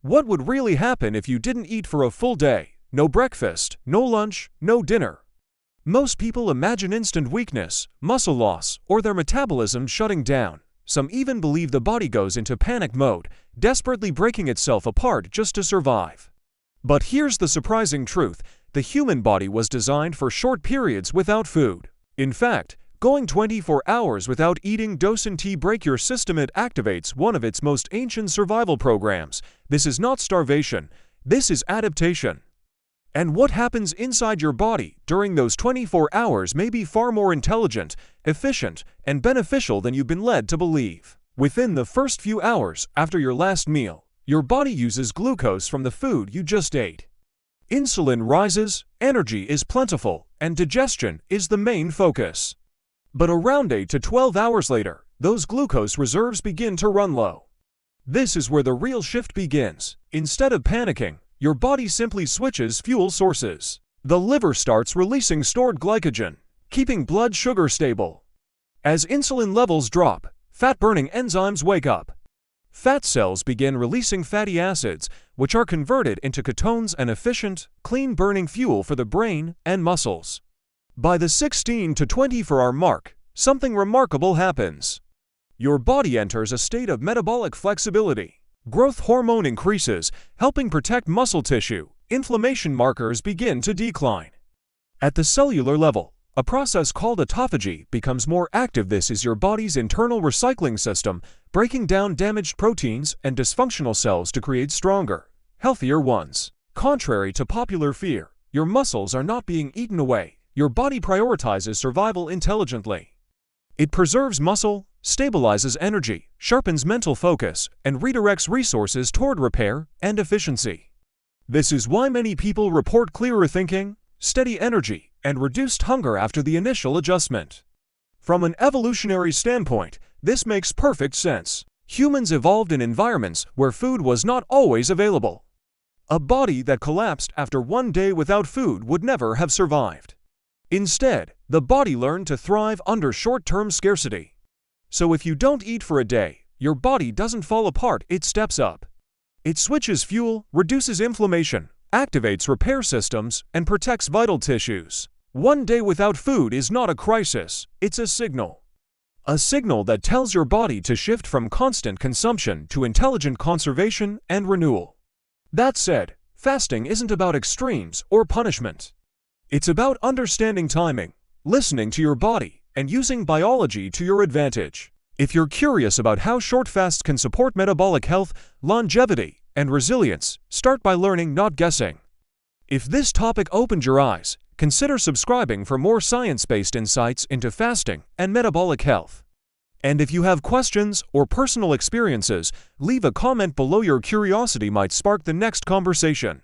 What would really happen if you didn't eat for a full day? No breakfast, no lunch, no dinner. Most people imagine instant weakness, muscle loss, or their metabolism shutting down. Some even believe the body goes into panic mode, desperately breaking itself apart just to survive. But here's the surprising truth: the human body was designed for short periods without food. In fact, going 24 hours without eating doesn't break your system. It activates one of its most ancient survival programs. This is not starvation, this is adaptation. And what happens inside your body during those 24 hours may be far more intelligent, efficient, and beneficial than you've been led to believe. Within the first few hours after your last meal, your body uses glucose from the food you just ate. Insulin rises, energy is plentiful, and digestion is the main focus. But around 8 to 12 hours later, those glucose reserves begin to run low. This is where the real shift begins. Instead of panicking, your body simply switches fuel sources. The liver starts releasing stored glycogen, keeping blood sugar stable. As insulin levels drop, fat-burning enzymes wake up. Fat cells begin releasing fatty acids, which are converted into ketones, and efficient, clean-burning fuel for the brain and muscles. By the 16 to 24-hour mark, something remarkable happens. Your body enters a state of metabolic flexibility. Growth hormone increases, helping protect muscle tissue. Inflammation markers begin to decline. At the cellular level, a process called autophagy becomes more active. This is your body's internal recycling system, breaking down damaged proteins and dysfunctional cells to create stronger, healthier ones. Contrary to popular fear, your muscles are not being eaten away. Your body prioritizes survival intelligently. It preserves muscle, stabilizes energy, sharpens mental focus, and redirects resources toward repair and efficiency. This is why many people report clearer thinking, steady energy, and reduced hunger after the initial adjustment. From an evolutionary standpoint, this makes perfect sense. Humans evolved in environments where food was not always available. A body that collapsed after one day without food would never have survived. Instead, the body learned to thrive under short-term scarcity. So if you don't eat for a day, your body doesn't fall apart, it steps up. It switches fuel, reduces inflammation, activates repair systems, and protects vital tissues. One day without food is not a crisis, it's a signal. A signal that tells your body to shift from constant consumption to intelligent conservation and renewal. That said, fasting isn't about extremes or punishment. It's about understanding timing, listening to your body, and using biology to your advantage. If you're curious about how short fasts can support metabolic health, longevity, and resilience, start by learning, not guessing. If this topic opened your eyes, consider subscribing for more science-based insights into fasting and metabolic health. And if you have questions or personal experiences, leave a comment below. Your curiosity might spark the next conversation.